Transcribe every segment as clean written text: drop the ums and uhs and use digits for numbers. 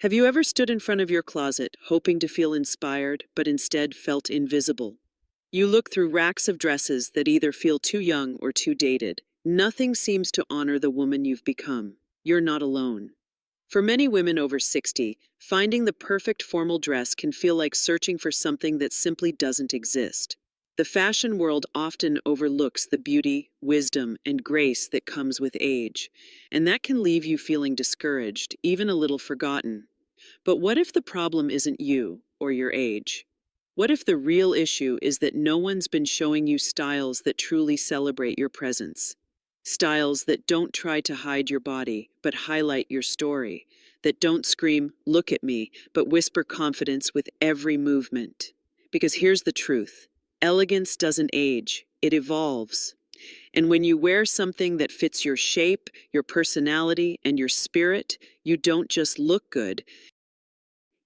Have you ever stood in front of your closet, hoping to feel inspired, but instead felt invisible? You look through racks of dresses that either feel too young or too dated. Nothing seems to honor the woman you've become. You're not alone. For many women over 60, finding the perfect formal dress can feel like searching for something that simply doesn't exist. The fashion world often overlooks the beauty, wisdom, and grace that comes with age, and that can leave you feeling discouraged, even a little forgotten. But what if the problem isn't you or your age? What if the real issue is that no one's been showing you styles that truly celebrate your presence? Styles that don't try to hide your body, but highlight your story. That don't scream, "Look at me," but whisper confidence with every movement. Because here's the truth: elegance doesn't age, it evolves. And when you wear something that fits your shape, your personality, and your spirit, you don't just look good.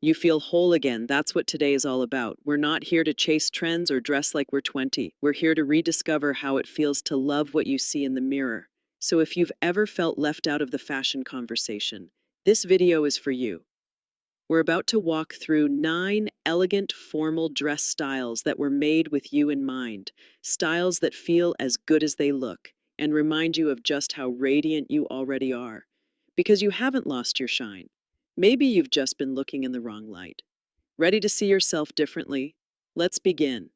You feel whole again. That's what today is all about. We're not here to chase trends or dress like we're 20. We're here to rediscover how it feels to love what you see in the mirror. So if you've ever felt left out of the fashion conversation, this video is for you. We're about to walk through 9 elegant formal dress styles that were made with you in mind. Styles that feel as good as they look and remind you of just how radiant you already are. Because you haven't lost your shine. Maybe you've just been looking in the wrong light. Ready to see yourself differently? Let's begin.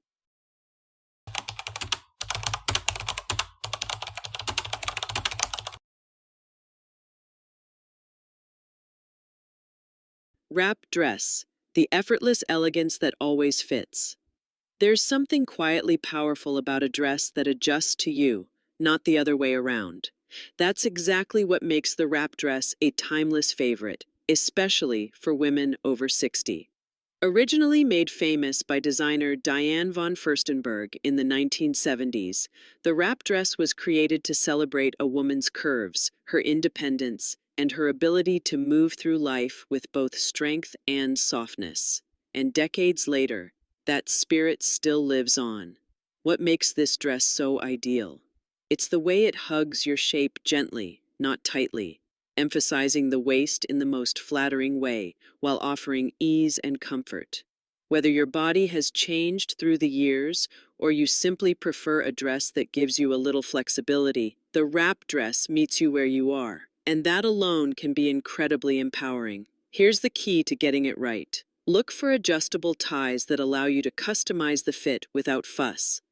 Wrap dress, the effortless elegance that always fits. There's something quietly powerful about a dress that adjusts to you, not the other way around. That's exactly what makes the wrap dress a timeless favorite, especially for women over 60. Originally made famous by designer Diane von Furstenberg in the 1970s, the wrap dress was created to celebrate a woman's curves, her independence, and her ability to move through life with both strength and softness. And decades later, that spirit still lives on. What makes this dress so ideal? It's the way it hugs your shape gently, not tightly, emphasizing the waist in the most flattering way while offering ease and comfort. Whether your body has changed through the years or you simply prefer a dress that gives you a little flexibility, the wrap dress meets you where you are. And that alone can be incredibly empowering. Here's the key to getting it right. Look for adjustable ties that allow you to customize the fit without fuss.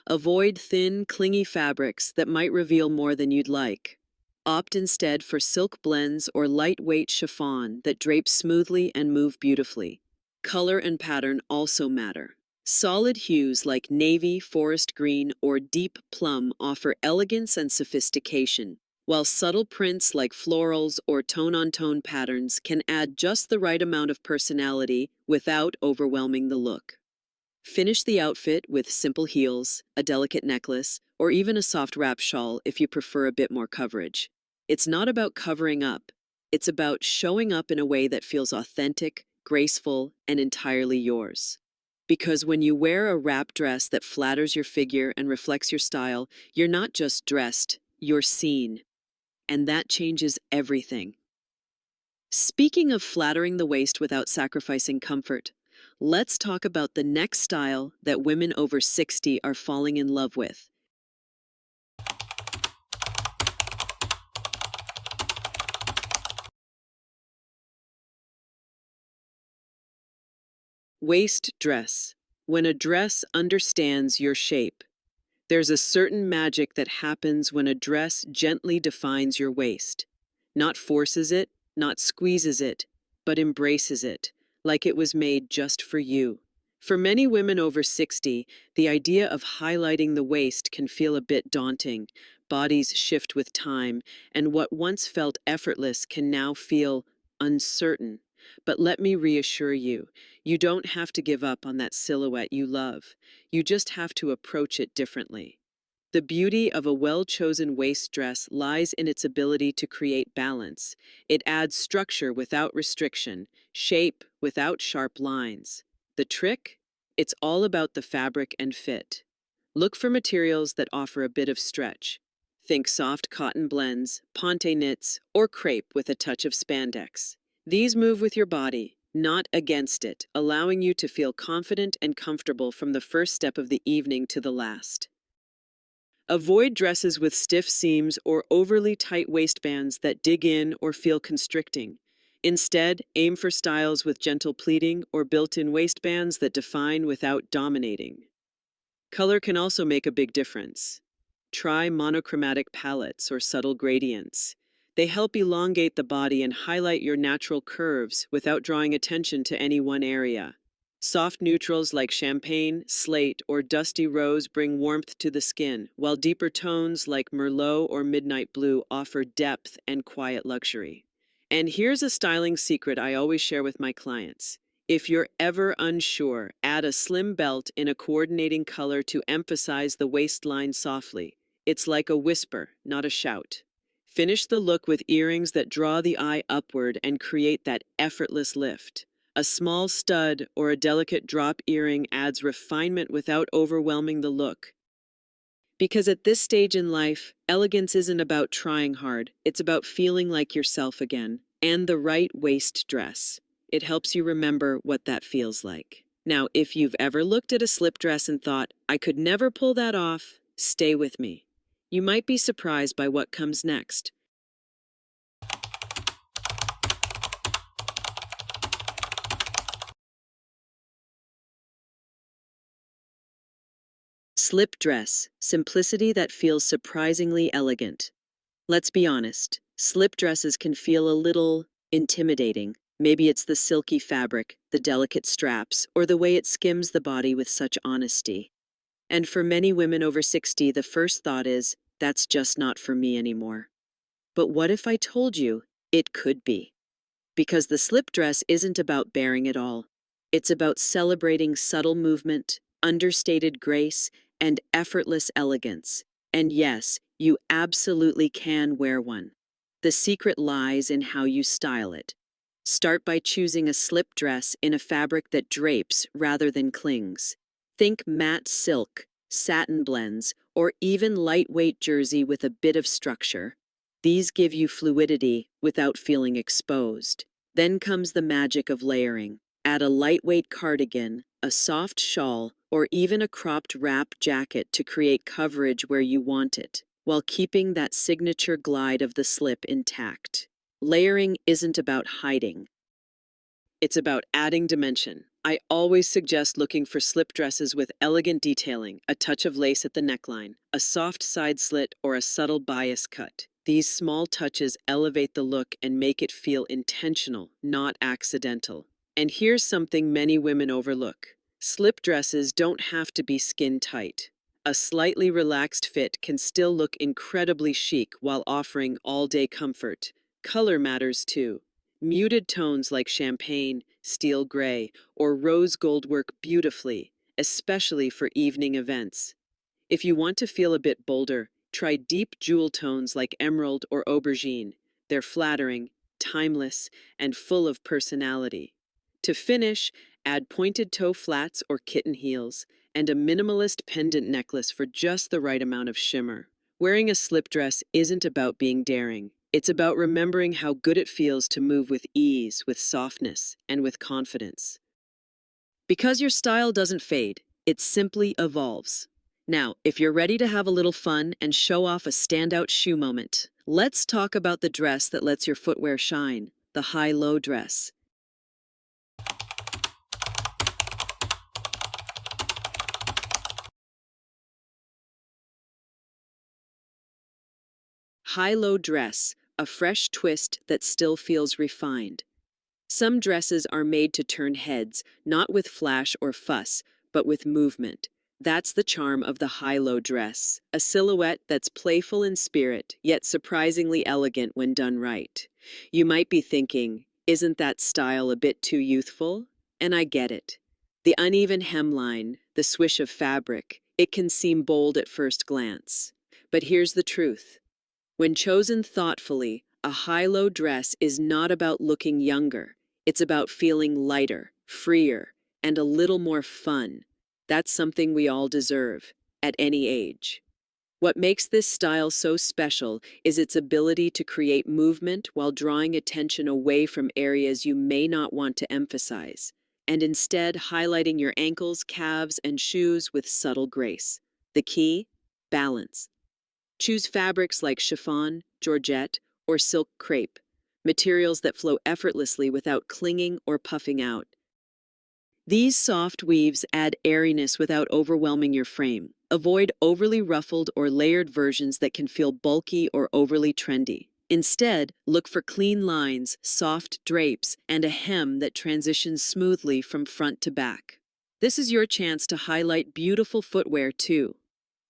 Avoid thin, clingy fabrics that might reveal more than you'd like. Opt instead for silk blends or lightweight chiffon that drape smoothly and move beautifully. Color and pattern also matter. Solid hues like navy, forest green, or deep plum offer elegance and sophistication, while subtle prints like florals or tone-on-tone patterns can add just the right amount of personality without overwhelming the look. Finish the outfit with simple heels, a delicate necklace, or even a soft wrap shawl if you prefer a bit more coverage. It's not about covering up. It's about showing up in a way that feels authentic, graceful, and entirely yours. Because when you wear a wrap dress that flatters your figure and reflects your style, you're not just dressed, you're seen. And that changes everything. Speaking of flattering the waist without sacrificing comfort, let's talk about the next style that women over 60 are falling in love with. Waist dress. When a dress understands your shape. There's a certain magic that happens when a dress gently defines your waist. Not forces it, not squeezes it, but embraces it, like it was made just for you. For many women over 60, the idea of highlighting the waist can feel a bit daunting. Bodies shift with time, and what once felt effortless can now feel uncertain. But let me reassure you, you don't have to give up on that silhouette you love. You just have to approach it differently. The beauty of a well-chosen waist dress lies in its ability to create balance. It adds structure without restriction, shape without sharp lines. The trick? It's all about the fabric and fit. Look for materials that offer a bit of stretch. Think soft cotton blends, ponte knits, or crepe with a touch of spandex. These move with your body, not against it, allowing you to feel confident and comfortable from the first step of the evening to the last. Avoid dresses with stiff seams or overly tight waistbands that dig in or feel constricting. Instead, aim for styles with gentle pleating or built-in waistbands that define without dominating. Color can also make a big difference. Try monochromatic palettes or subtle gradients. They help elongate the body and highlight your natural curves without drawing attention to any one area. Soft neutrals like champagne, slate, or dusty rose bring warmth to the skin, while deeper tones like merlot or midnight blue offer depth and quiet luxury. And here's a styling secret I always share with my clients. If you're ever unsure, add a slim belt in a coordinating color to emphasize the waistline softly. It's like a whisper, not a shout. Finish the look with earrings that draw the eye upward and create that effortless lift. A small stud or a delicate drop earring adds refinement without overwhelming the look. Because at this stage in life, elegance isn't about trying hard, it's about feeling like yourself again. And the right waist dress. It helps you remember what that feels like. Now, if you've ever looked at a slip dress and thought, I could never pull that off, stay with me. You might be surprised by what comes next. Slip dress, simplicity that feels surprisingly elegant. Let's be honest, slip dresses can feel a little intimidating. Maybe it's the silky fabric, the delicate straps, or the way it skims the body with such honesty. And for many women over 60, the first thought is, that's just not for me anymore. But what if I told you it could be? Because the slip dress isn't about bearing it all. It's about celebrating subtle movement, understated grace, and effortless elegance. And yes, you absolutely can wear one. The secret lies in how you style it. Start by choosing a slip dress in a fabric that drapes rather than clings. Think matte silk, satin blends, or even lightweight jersey with a bit of structure. These give you fluidity without feeling exposed. Then comes the magic of layering. Add a lightweight cardigan, a soft shawl, or even a cropped wrap jacket to create coverage where you want it, while keeping that signature glide of the slip intact. Layering isn't about hiding. It's about adding dimension. I always suggest looking for slip dresses with elegant detailing, a touch of lace at the neckline, a soft side slit, or a subtle bias cut. These small touches elevate the look and make it feel intentional, not accidental. And here's something many women overlook. Slip dresses don't have to be skin tight. A slightly relaxed fit can still look incredibly chic while offering all-day comfort. Color matters too. Muted tones like champagne, steel gray, or rose gold work beautifully, especially for evening events. If you want to feel a bit bolder, try deep jewel tones like emerald or aubergine. They're flattering, timeless, and full of personality. To finish, add pointed toe flats or kitten heels, and a minimalist pendant necklace for just the right amount of shimmer. Wearing a slip dress isn't about being daring. It's about remembering how good it feels to move with ease, with softness, and with confidence. Because your style doesn't fade, it simply evolves. Now, if you're ready to have a little fun and show off a standout shoe moment, let's talk about the dress that lets your footwear shine, the high-low dress. High-low dress, a fresh twist that still feels refined. Some dresses are made to turn heads, not with flash or fuss, but with movement. That's the charm of the high-low dress, a silhouette that's playful in spirit, yet surprisingly elegant when done right. You might be thinking, isn't that style a bit too youthful? And I get it. The uneven hemline, the swish of fabric, it can seem bold at first glance. But here's the truth. When chosen thoughtfully, a high-low dress is not about looking younger. It's about feeling lighter, freer, and a little more fun. That's something we all deserve, at any age. What makes this style so special is its ability to create movement while drawing attention away from areas you may not want to emphasize, and instead highlighting your ankles, calves, and shoes with subtle grace. The key? Balance. Choose fabrics like chiffon, georgette, or silk crepe, materials that flow effortlessly without clinging or puffing out. These soft weaves add airiness without overwhelming your frame. Avoid overly ruffled or layered versions that can feel bulky or overly trendy. Instead, look for clean lines, soft drapes, and a hem that transitions smoothly from front to back. This is your chance to highlight beautiful footwear too.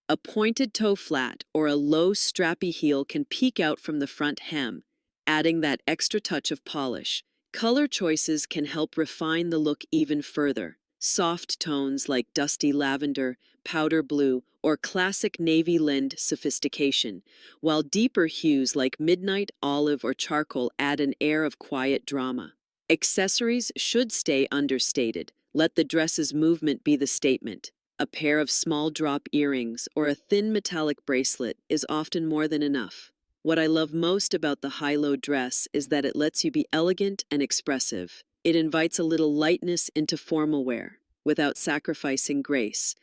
A pointed toe flat or a low strappy heel can peek out from the front hem, adding that extra touch of polish. Color choices can help refine the look even further. Soft tones like dusty lavender, powder blue, or classic navy lend sophistication, while deeper hues like midnight olive or charcoal add an air of quiet drama. Accessories should stay understated. Let the dress's movement be the statement. A pair of small drop earrings or a thin metallic bracelet is often more than enough. What I love most about the high-low dress is that it lets you be elegant and expressive. It invites a little lightness into formal wear, without sacrificing grace.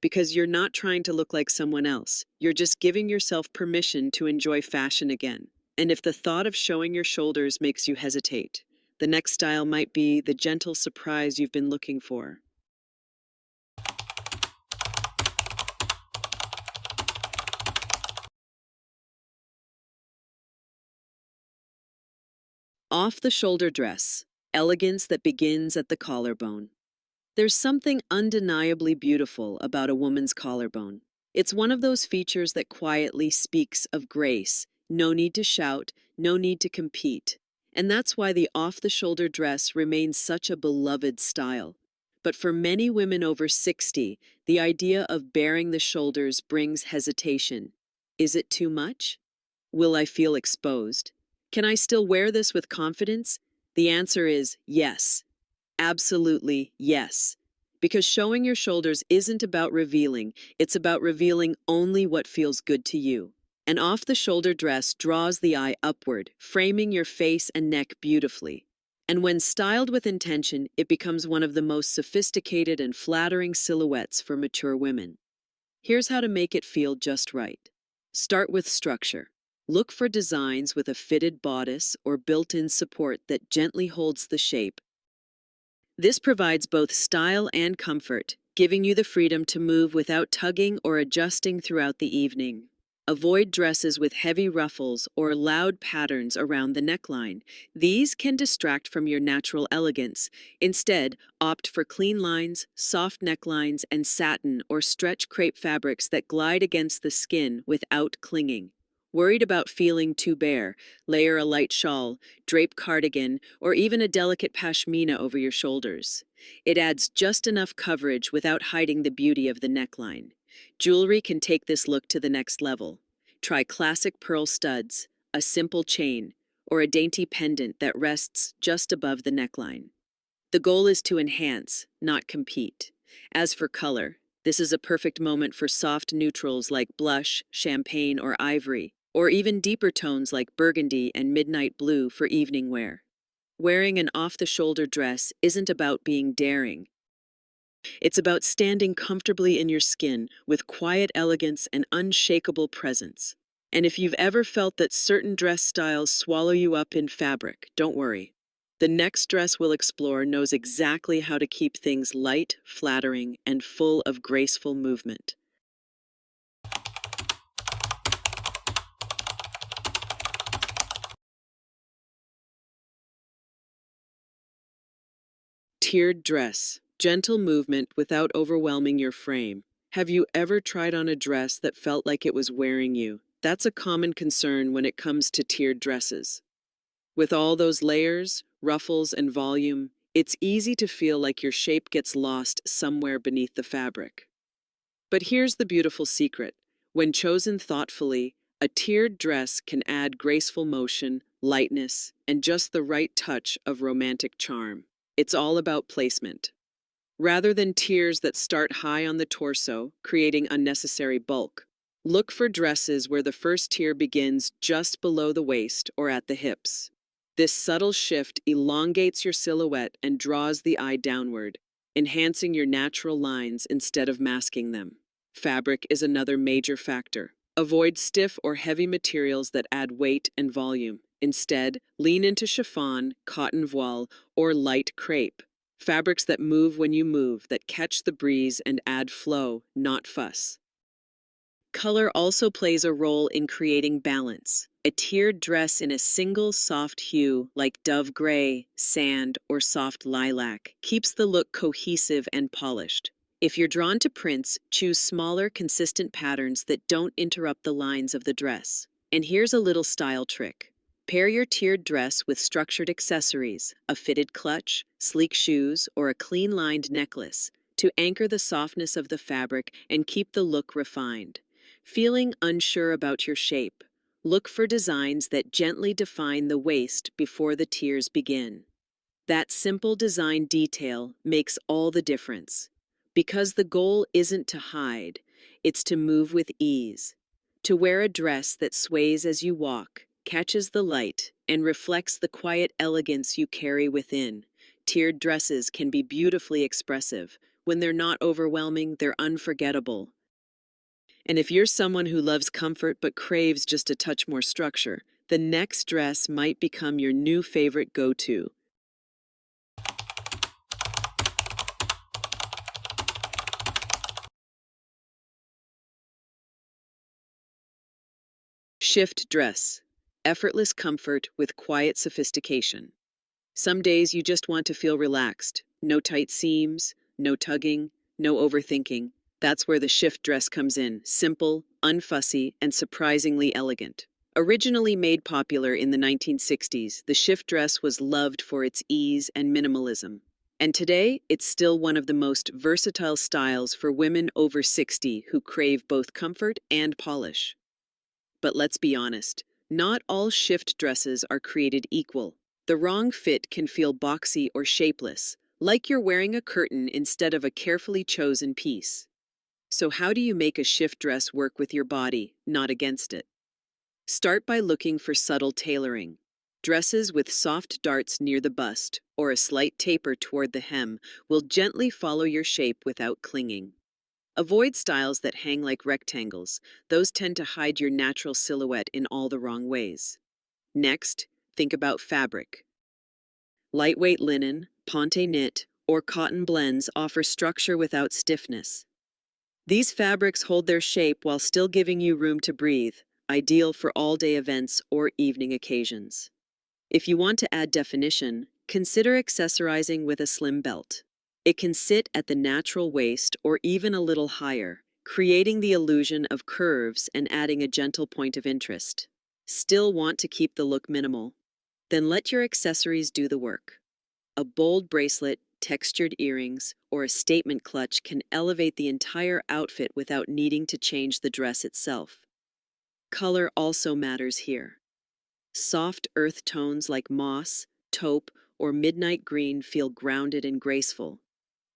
Because you're not trying to look like someone else, you're just giving yourself permission to enjoy fashion again. And if the thought of showing your shoulders makes you hesitate, the next style might be the gentle surprise you've been looking for. Off-the-shoulder dress, elegance that begins at the collarbone. There's something undeniably beautiful about a woman's collarbone. It's one of those features that quietly speaks of grace. No need to shout, no need to compete. And that's why the off-the-shoulder dress remains such a beloved style. But for many women over 60, the idea of baring the shoulders brings hesitation. Is it too much? Will I feel exposed? Can I still wear this with confidence? The answer is yes. Absolutely yes. Because showing your shoulders isn't about revealing, it's about revealing only what feels good to you. An off-the-shoulder dress draws the eye upward, framing your face and neck beautifully. And when styled with intention, it becomes one of the most sophisticated and flattering silhouettes for mature women. Here's how to make it feel just right. Start with structure. Look for designs with a fitted bodice or built-in support that gently holds the shape. This provides both style and comfort, giving you the freedom to move without tugging or adjusting throughout the evening. Avoid dresses with heavy ruffles or loud patterns around the neckline. These can distract from your natural elegance. Instead, opt for clean lines, soft necklines, and satin or stretch crepe fabrics that glide against the skin without clinging. Worried about feeling too bare? Layer a light shawl, drape cardigan, or even a delicate pashmina over your shoulders. It adds just enough coverage without hiding the beauty of the neckline. Jewelry can take this look to the next level. Try classic pearl studs, a simple chain, or a dainty pendant that rests just above the neckline. The goal is to enhance, not compete. As for color, this is a perfect moment for soft neutrals like blush, champagne, or ivory, or even deeper tones like burgundy and midnight blue for evening wear. Wearing an off-the-shoulder dress isn't about being daring. It's about standing comfortably in your skin with quiet elegance and unshakable presence. And if you've ever felt that certain dress styles swallow you up in fabric, don't worry. The next dress we'll explore knows exactly how to keep things light, flattering, and full of graceful movement. Tiered dress, gentle movement without overwhelming your frame. Have you ever tried on a dress that felt like it was wearing you? That's a common concern when it comes to tiered dresses. With all those layers, ruffles, and volume, it's easy to feel like your shape gets lost somewhere beneath the fabric. But here's the beautiful secret. When chosen thoughtfully, a tiered dress can add graceful motion, lightness, and just the right touch of romantic charm. It's all about placement. Rather than tiers that start high on the torso, creating unnecessary bulk, Look for dresses where the first tier begins just below the waist or at the hips. This subtle shift elongates your silhouette and draws the eye downward, enhancing your natural lines instead of masking them. Fabric is another major factor. Avoid stiff or heavy materials that add weight and volume. Instead, lean into chiffon, cotton voile, or light crepe. Fabrics that move when you move, that catch the breeze and add flow, not fuss. Color also plays a role in creating balance. A tiered dress in a single soft hue, like dove gray, sand, or soft lilac, keeps the look cohesive and polished. If you're drawn to prints, choose smaller, consistent patterns that don't interrupt the lines of the dress. And here's a little style trick. Pair your tiered dress with structured accessories, a fitted clutch, sleek shoes, or a clean-lined necklace, to anchor the softness of the fabric and keep the look refined. Feeling unsure about your shape? Look for designs that gently define the waist before the tiers begin. That simple design detail makes all the difference. Because the goal isn't to hide, it's to move with ease. To wear a dress that sways as you walk, catches the light, and reflects the quiet elegance you carry within. Tiered dresses can be beautifully expressive. When they're not overwhelming, they're unforgettable. And if you're someone who loves comfort but craves just a touch more structure, the next dress might become your new favorite go-to. Shift dress. Effortless comfort with quiet sophistication. Some days you just want to feel relaxed. No tight seams, no tugging, no overthinking. That's where the shift dress comes in, simple, unfussy, and surprisingly elegant. Originally made popular in the 1960s, the shift dress was loved for its ease and minimalism. And today, it's still one of the most versatile styles for women over 60 who crave both comfort and polish. But let's be honest, not all shift dresses are created equal. The wrong fit can feel boxy or shapeless, like you're wearing a curtain instead of a carefully chosen piece. So how do you make a shift dress work with your body, not against it? Start by looking for subtle tailoring. Dresses with soft darts near the bust or a slight taper toward the hem will gently follow your shape without clinging. Avoid styles that hang like rectangles. Those tend to hide your natural silhouette in all the wrong ways. Next, think about fabric. Lightweight linen, ponte knit, or cotton blends offer structure without stiffness. These fabrics hold their shape while still giving you room to breathe, ideal for all-day events or evening occasions. If you want to add definition, consider accessorizing with a slim belt. It can sit at the natural waist or even a little higher, creating the illusion of curves and adding a gentle point of interest. Still want to keep the look minimal? Then let your accessories do the work. A bold bracelet, textured earrings, or a statement clutch can elevate the entire outfit without needing to change the dress itself. Color also matters here. Soft earth tones like moss, taupe, or midnight green feel grounded and graceful.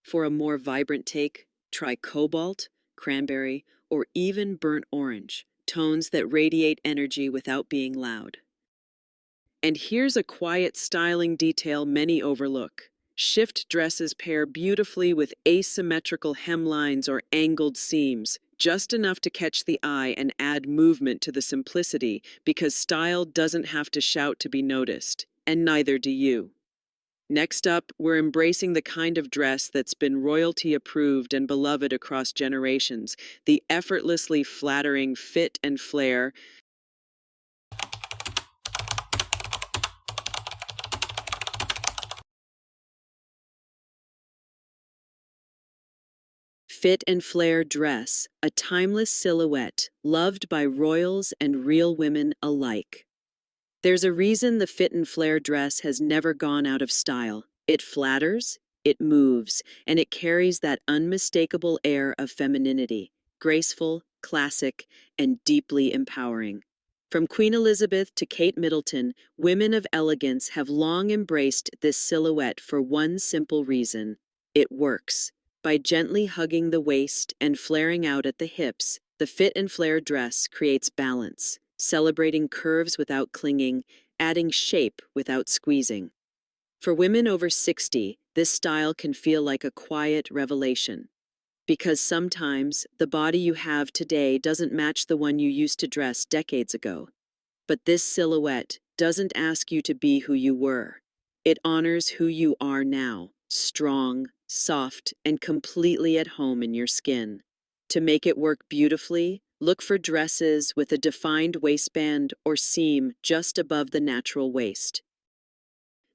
For a more vibrant take, try cobalt, cranberry, or even burnt orange, tones that radiate energy without being loud. And here's a quiet styling detail many overlook. Shift dresses pair beautifully with asymmetrical hemlines or angled seams, just enough to catch the eye and add movement to the simplicity, because style doesn't have to shout to be noticed, and neither do you. Next up, we're embracing the kind of dress that's been royalty approved and beloved across generations, the effortlessly flattering fit and flare. Fit and flare dress, a timeless silhouette loved by royals and real women alike. There's a reason the fit and flare dress has never gone out of style. It flatters, it moves, and it carries that unmistakable air of femininity, graceful, classic, and deeply empowering. From Queen Elizabeth to Kate Middleton, women of elegance have long embraced this silhouette for one simple reason: it works. By gently hugging the waist and flaring out at the hips, The fit and flare dress creates balance, celebrating curves without clinging, adding shape without squeezing. For women over 60, this style can feel like a quiet revelation. Because sometimes the body you have today doesn't match the one you used to dress decades ago. But this silhouette doesn't ask you to be who you were. It honors who you are now, strong, soft, and completely at home in your skin. To make it work beautifully, look for dresses with a defined waistband or seam just above the natural waist.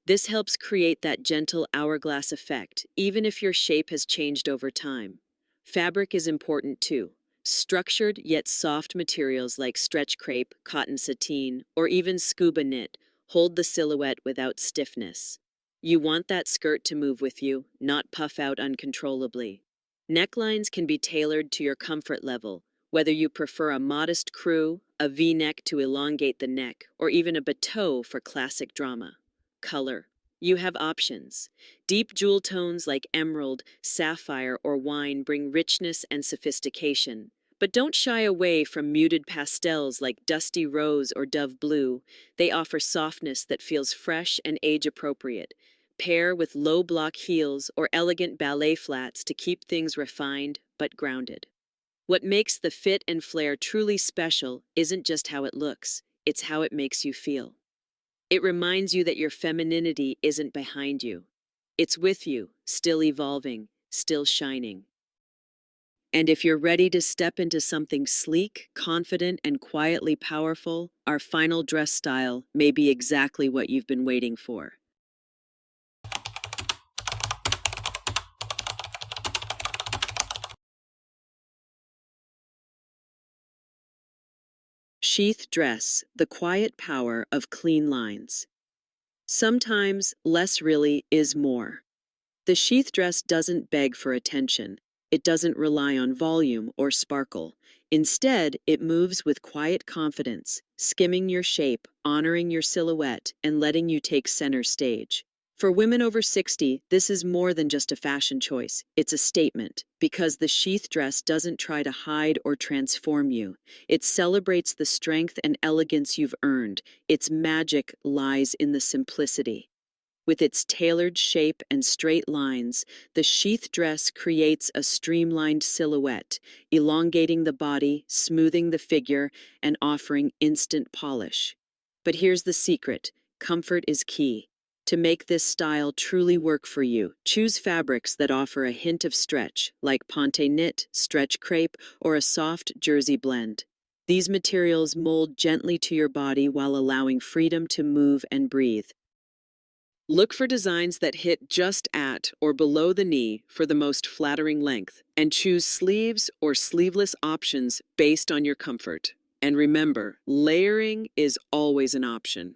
This helps create that gentle hourglass effect, even if your shape has changed over time. Fabric is important too. Structured yet soft materials like stretch crepe, cotton sateen, or even scuba knit hold the silhouette without stiffness. You want that skirt to move with you, not puff out uncontrollably. Necklines can be tailored to your comfort level, whether you prefer a modest crew, a V-neck to elongate the neck, or even a bateau for classic drama. Color. You have options. Deep jewel tones like emerald, sapphire, or wine bring richness and sophistication. But don't shy away from muted pastels like dusty rose or dove blue. They offer softness that feels fresh and age-appropriate. Pair with low block heels or elegant ballet flats to keep things refined but grounded. What makes the fit and flare truly special isn't just how it looks, it's how it makes you feel. It reminds you that your femininity isn't behind you. It's with you, still evolving, still shining. And if you're ready to step into something sleek, confident, and quietly powerful, our final dress style may be exactly what you've been waiting for. Sheath dress, the quiet power of clean lines. Sometimes less really is more. The sheath dress doesn't beg for attention. It doesn't rely on volume or sparkle. Instead, it moves with quiet confidence, skimming your shape, honoring your silhouette, and letting you take center stage. For women over 60, this is more than just a fashion choice. It's a statement, because the sheath dress doesn't try to hide or transform you. It celebrates the strength and elegance you've earned. Its magic lies in the simplicity. With its tailored shape and straight lines, the sheath dress creates a streamlined silhouette, elongating the body, smoothing the figure, and offering instant polish. But here's the secret: comfort is key. To make this style truly work for you, choose fabrics that offer a hint of stretch, like ponte knit, stretch crepe, or a soft jersey blend. These materials mold gently to your body while allowing freedom to move and breathe. Look for designs that hit just at or below the knee for the most flattering length, and choose sleeves or sleeveless options based on your comfort. And remember, layering is always an option.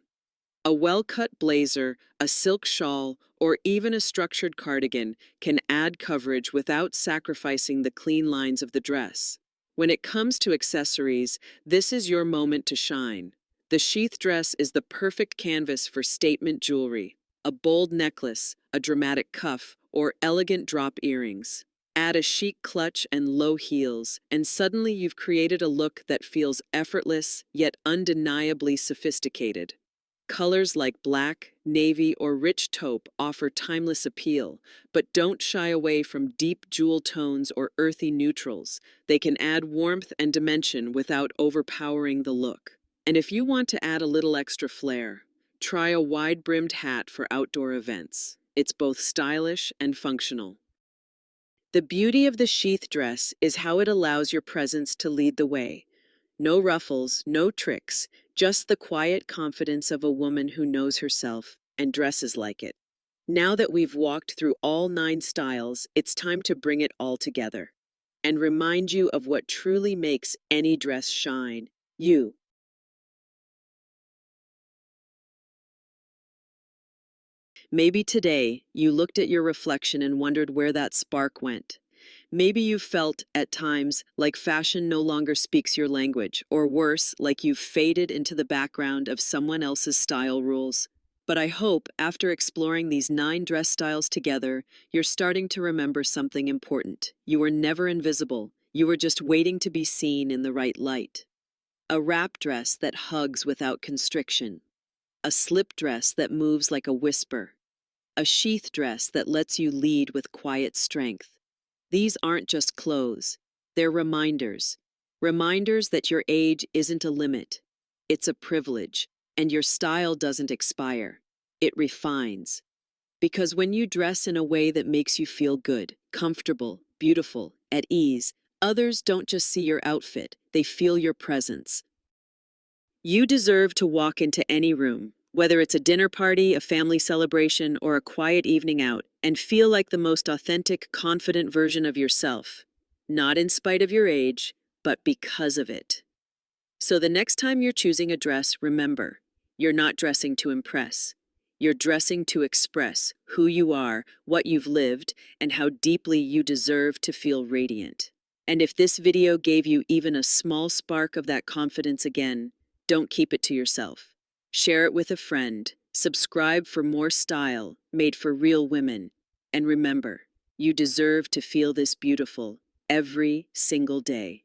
A well-cut blazer, a silk shawl, or even a structured cardigan can add coverage without sacrificing the clean lines of the dress. When it comes to accessories, this is your moment to shine. The sheath dress is the perfect canvas for statement jewelry. A bold necklace, a dramatic cuff, or elegant drop earrings. Add a chic clutch and low heels, and suddenly you've created a look that feels effortless yet undeniably sophisticated. Colors like black, navy, or rich taupe offer timeless appeal, but don't shy away from deep jewel tones or earthy neutrals. They can add warmth and dimension without overpowering the look. And if you want to add a little extra flair, try a wide-brimmed hat for outdoor events. It's both stylish and functional. The beauty of the sheath dress is how it allows your presence to lead the way. No ruffles, no tricks, just the quiet confidence of a woman who knows herself and dresses like it. Now that we've walked through all 9 styles, it's time to bring it all together and remind you of what truly makes any dress shine: you. Maybe today you looked at your reflection and wondered where that spark went. Maybe you felt, at times, like fashion no longer speaks your language, or worse, like you've faded into the background of someone else's style rules. But I hope, after exploring these 9 dress styles together, you're starting to remember something important. You are never invisible. You are just waiting to be seen in the right light. A wrap dress that hugs without constriction. A slip dress that moves like a whisper. A sheath dress that lets you lead with quiet strength. These aren't just clothes. They're reminders. Reminders that your age isn't a limit. It's a privilege, and your style doesn't expire. It refines. Because when you dress in a way that makes you feel good, comfortable, beautiful, at ease, others don't just see your outfit, they feel your presence. You deserve to walk into any room, whether it's a dinner party, a family celebration, or a quiet evening out, and feel like the most authentic, confident version of yourself. Not in spite of your age, but because of it. So the next time you're choosing a dress, remember, you're not dressing to impress. You're dressing to express who you are, what you've lived, and how deeply you deserve to feel radiant. And if this video gave you even a small spark of that confidence again, don't keep it to yourself. Share it with a friend. Subscribe for more style made for real women. And remember, you deserve to feel this beautiful every single day.